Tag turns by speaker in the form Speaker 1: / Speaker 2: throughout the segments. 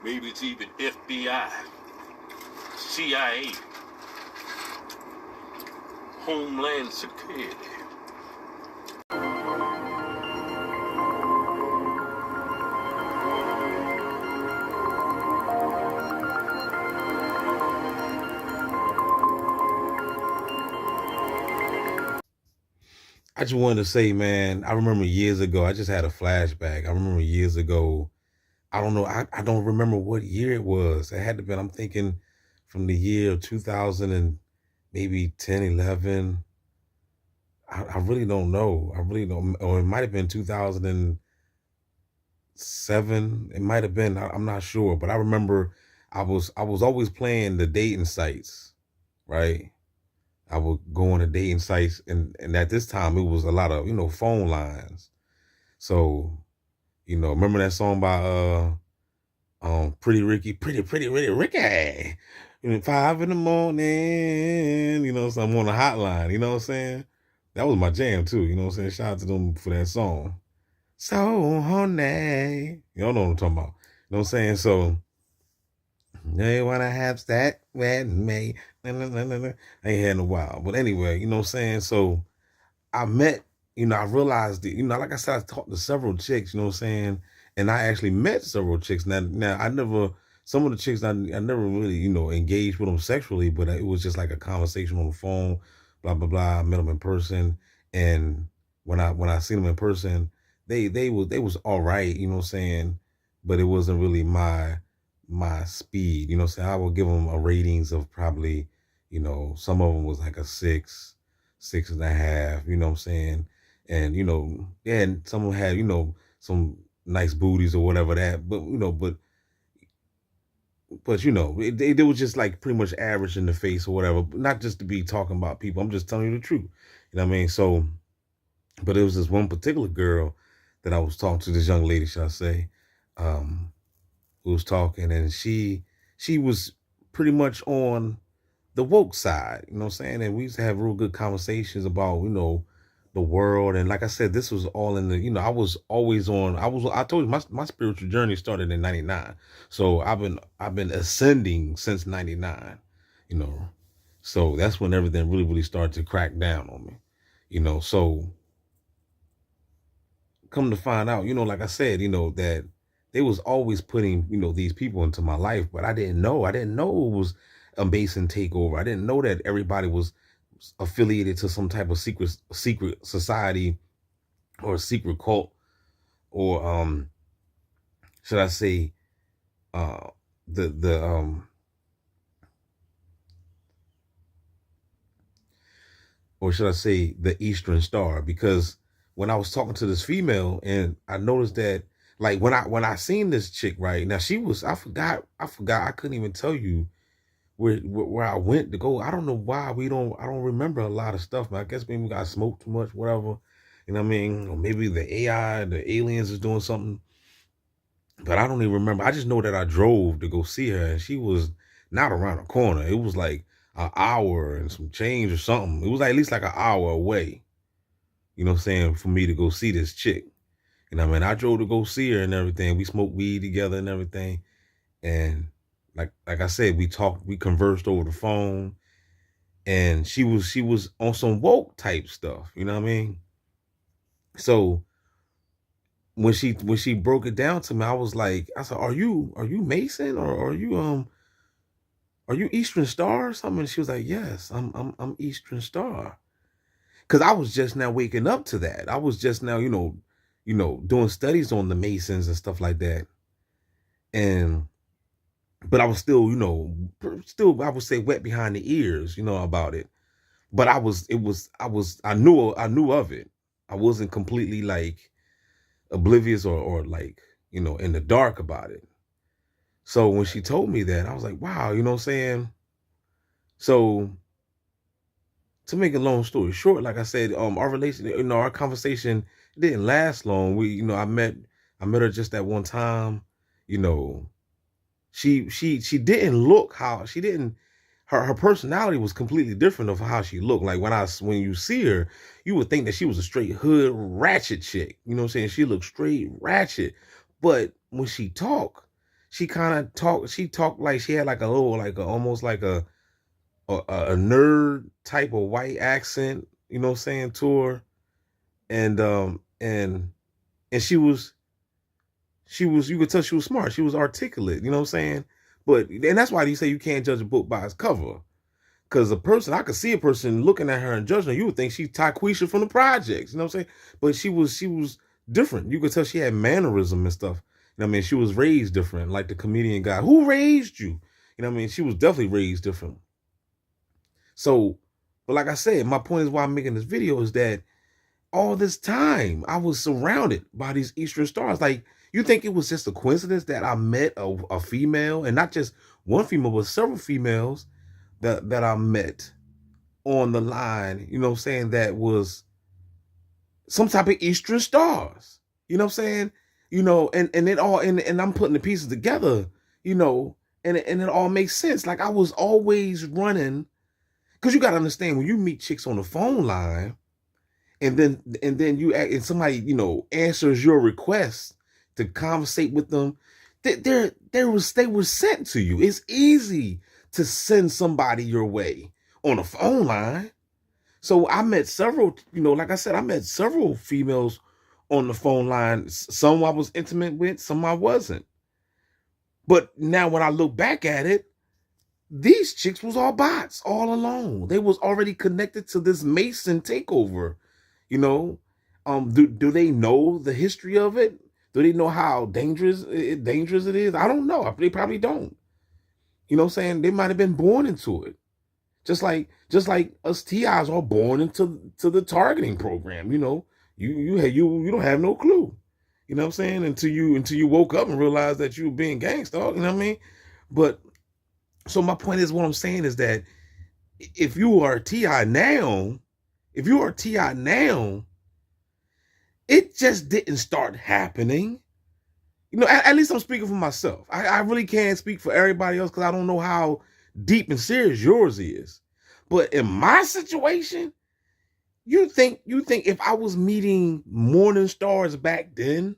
Speaker 1: Maybe it's even FBI, CIA, Homeland Security.
Speaker 2: I just wanted to say, man, I remember years ago, I just had a flashback. I remember years ago, I don't know, I don't remember what year it was. It had to been, I'm thinking from the year of 2000 and maybe 10, 11. I really don't know. I really don't, or it might have been 2007. It might have been, I'm not sure, but I remember I was always playing the dating sites, right? I would go on the dating sites and at this time it was a lot of, phone lines. So, remember that song by Pretty Ricky, pretty Ricky. 5 in the morning, so I'm on the hotline, you know what I'm saying? That was my jam too, you know what I'm saying? Shout out to them for that song. So honey. Y'all know what I'm talking about. You know what I'm saying? So they wanna have that with me. Na, na, na, na, na. I ain't had in a while. But anyway, you know what I'm saying? So I met, I realized that, like I said, I talked to several chicks, you know what I'm saying? And I actually met several chicks. Now I never, some of the chicks, I never really, engaged with them sexually, but it was just like a conversation on the phone, blah, blah, blah. I met them in person. And when I seen them in person, they was all right, you know what I'm saying? But it wasn't really my speed, you know what I'm saying? I would give them a ratings of probably, some of them was like a 6.5, you know what I'm saying? And yeah, and some of them had, some nice booties or whatever that, but they was just like pretty much average in the face or whatever. Not just to be talking about people. I'm just telling you the truth. You know what I mean? So, but it was this one particular girl that I was talking to, this young lady, should I say, um, who was talking, and she was pretty much on the woke side, you know what I'm saying? And we used to have real good conversations about, the world. And like I said, this was all in the, I was always on, I told you my spiritual journey started in 99. So I've been ascending since 99, you know. So that's when everything really, really started to crack down on me, So come to find out, like I said, that they was always putting, these people into my life, but I didn't know. I didn't know it was a Mason takeover. I didn't know that everybody was affiliated to some type of secret society or a secret cult, or should I say uh the or should I say the Eastern Star, because when I was talking to this female and I noticed that, like, when I seen this chick, right now, she was, I forgot, I couldn't even tell you where I went to go. I don't know why I don't remember a lot of stuff, man. I guess maybe we got smoked too much, whatever. You know what I mean? Or maybe the AI, the aliens is doing something. But I don't even remember. I just know that I drove to go see her, and she was not around the corner. It was like an hour and some change or something. It was like at least like an hour away, you know what I'm saying, for me to go see this chick. You know what I mean? I drove to go see her and everything. We smoked weed together and everything. And like I said, we talked, we conversed over the phone, and she was on some woke type stuff, you know what I mean? So when she broke it down to me, I was like, I said, are you Mason, or are you Eastern Star or something? And she was like, yes, I'm Eastern Star. Cause I was just now waking up to that. I was just now, doing studies on the Masons and stuff like that. And but I was still, still, I would say, wet behind the ears, about it. But I knew of it. I wasn't completely like oblivious, or like, in the dark about it. So when she told me that, I was like, wow, you know what I'm saying? So to make a long story short, like I said, our relation, our conversation didn't last long. I met her just that one time. You know, she didn't look how she didn't. Her personality was completely different of how she looked. Like when you see her, you would think that she was a straight hood ratchet chick. You know what I'm saying? She looked straight ratchet, but when she talked, she kind of talked like she had like a little, like almost like a nerd type of white accent, you know what I'm saying, to her. And she was you could tell she was smart. She was articulate, you know what I'm saying? And that's why you say you can't judge a book by its cover. Because I could see a person looking at her and judging her, you would think she's Taquisha from the projects, you know what I'm saying? But she was different. You could tell she had mannerism and stuff. You know what I mean? She was raised different, like the comedian guy. Who raised you? You know what I mean? She was definitely raised different. So, but like I said, my point is why I'm making this video is that all this time I was surrounded by these Eastern stars. Like, you think it was just a coincidence that I met a female, and not just one female, but several females that I met on the line, you know what I'm saying, that was some type of Eastern stars. You know what I'm saying? You know, and it all and I'm putting the pieces together, you know, and it all makes sense. Like, I was always running, because you gotta understand, when you meet chicks on the phone line, and then you act, and somebody, you know, answers your request to conversate with them, they were sent to you. It's easy to send somebody your way on a phone line. So I met several, you know, like I said, I met several females on the phone line. Some I was intimate with, some I wasn't. But now when I look back at it, these chicks was all bots all along. They was already connected to this Mason takeover. You know, do they know the history of it? Do they know how dangerous it is? I don't know. They probably don't. You know what I'm saying? They might have been born into it. Just like us TIs are born into the targeting program. You know, you don't have no clue. You know what I'm saying? Until you woke up and realized that you were being gangsta, you know what I mean? But so my point is, what I'm saying is that if you are a TI now, it just didn't start happening. You know, at least I'm speaking for myself. I really can't speak for everybody else, because I don't know how deep and serious yours is. But in my situation, you think if I was meeting morning stars back then,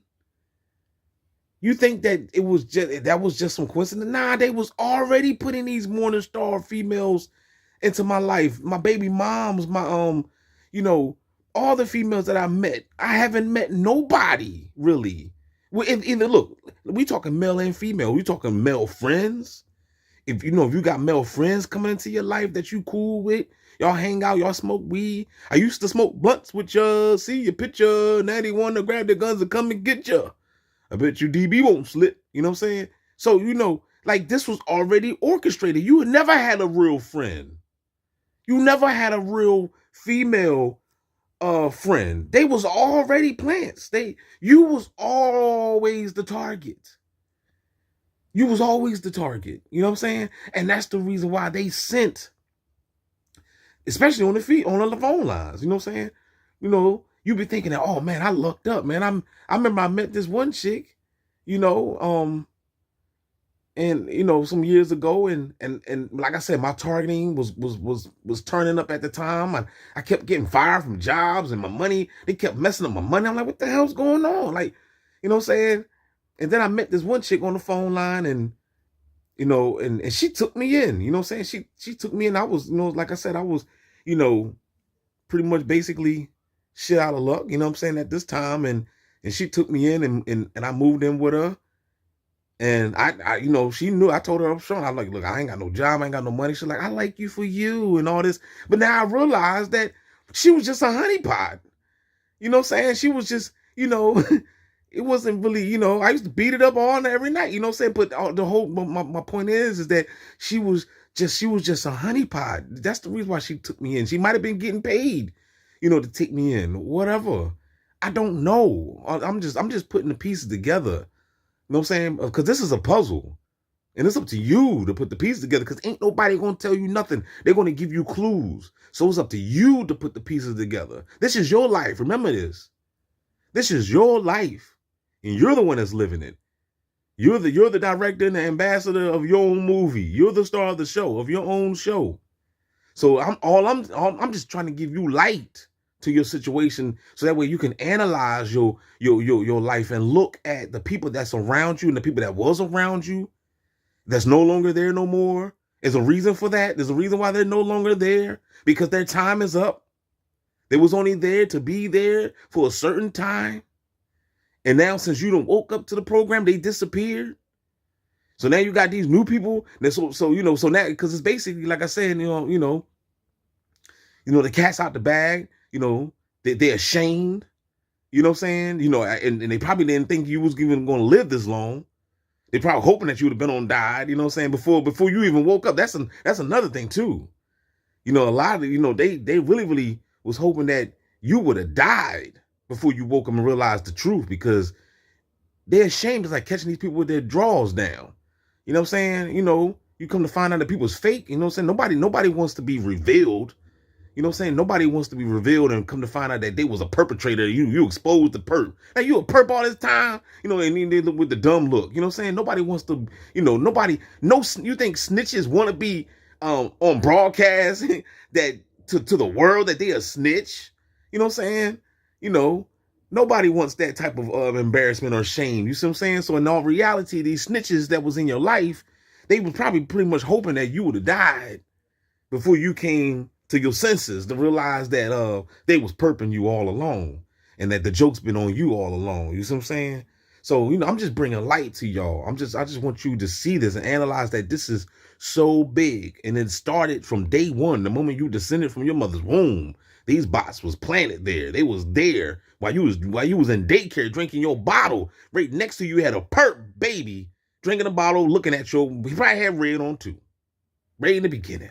Speaker 2: you think that was just some coincidence? Nah, they was already putting these morning star females into my life. My baby moms, my you know, all the females that I met. I haven't met nobody really. Either look, we talking male and female. We talking male friends. If you got male friends coming into your life that you cool with, y'all hang out, y'all smoke weed. I used to smoke blunts with ya. See your picture. Now they want to grab their guns and come and get ya. I bet you DB won't slip. You know what I'm saying? So, you know, like, this was already orchestrated. You never had a real friend. You never had a real female friend. They was already plants. You was always the target. You was always the target. You know what I'm saying? And that's the reason why they sent, especially on the phone lines. You know what I'm saying? You know, you be thinking that, oh man, I lucked up, man. I remember I met this one chick, you know, and you know, some years ago, and like I said, my targeting was turning up at the time. I kept getting fired from jobs, and my money, they kept messing up my money. I'm like, what the hell's going on? Like, you know what I'm saying? And then I met this one chick on the phone line, and you know, and she took me in. You know what I'm saying? She took me in. I was, you know, like I said, I was, you know, pretty much basically shit out of luck, you know what I'm saying, at this time. And she took me in, and I moved in with her. And I you know, she knew. I told her up front, I'm like, look, I ain't got no job, I ain't got no money. She's like, I like you for you and all this. But now I realized that she was just a honeypot. You know what I'm saying? She was just, you know, it wasn't really, you know, I used to beat it up all night, every night, you know what I'm saying? But the whole, my point is that she was just a honeypot. That's the reason why she took me in. She might have been getting paid, you know, to take me in, whatever. I don't know. I'm just putting the pieces together. You know what I'm saying? Because this is a puzzle. And it's up to you to put the pieces together, because ain't nobody going to tell you nothing. They're going to give you clues. So it's up to you to put the pieces together. This is your life. Remember this. This is your life. And you're the one that's living it. You're the director and the ambassador of your own movie. You're the star of the show, of your own show. So I'm just trying to give you light to your situation, so that way you can analyze your life and look at the people that's around you and the people that was around you that's no longer there no more. There's a reason for that. There's a reason why they're no longer there, because their time is up. They was only there to be there for a certain time. And now since you done woke up to the program, they disappeared. So now you got these new people. So now, because it's basically, like I said, the cat's out the bag, they're ashamed, you know what I'm saying? And they probably didn't think you was even going to live this long. They probably hoping that you would have been on died, you know what I'm saying, before you even woke up. That's another thing too. A lot of, they really was hoping that you would have died before you woke up and realized the truth, because they're ashamed. It's like catching these people with their drawers down. You know what I'm saying? You come to find out that people's fake, you know what I'm saying? Nobody wants to be revealed. You know what I'm saying? Nobody wants to be revealed and come to find out that they was a perpetrator. You exposed the perp. Hey, you a perp all this time? And then they look with the dumb look. You know what I'm saying? Nobody wants to, you think snitches want to be on broadcast that to the world that they a snitch? You know what I'm saying? Nobody wants that type of embarrassment or shame. You see what I'm saying? So in all reality, these snitches that was in your life, they were probably pretty much hoping that you would have died before you came to your senses to realize that they was perping you all along, and that the joke's been on you all along. You see what I'm saying? So, I'm just bringing light to y'all. I just want you to see this and analyze that this is so big. And it started from day one, the moment you descended from your mother's womb. These bots was planted there. They was there while you was in daycare drinking your bottle. Right next to you had a perp baby drinking a bottle, looking at you. He probably had red on too. Right in the beginning.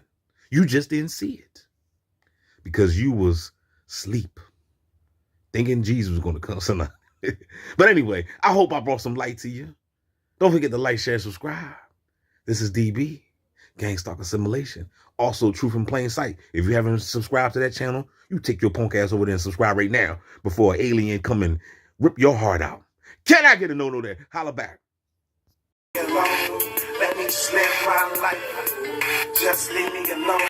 Speaker 2: You just didn't see it because you was asleep, thinking Jesus was going to come tonight. But anyway, I hope I brought some light to you. Don't forget to like, share, subscribe. This is DB, Gang Stalk Assimilation. Also, Truth in Plain Sight. If you haven't subscribed to that channel, you take your punk ass over there and subscribe right now before an alien come and rip your heart out. Can I get a no-no there? Holla back.
Speaker 3: Let me live my life. Just leave me alone.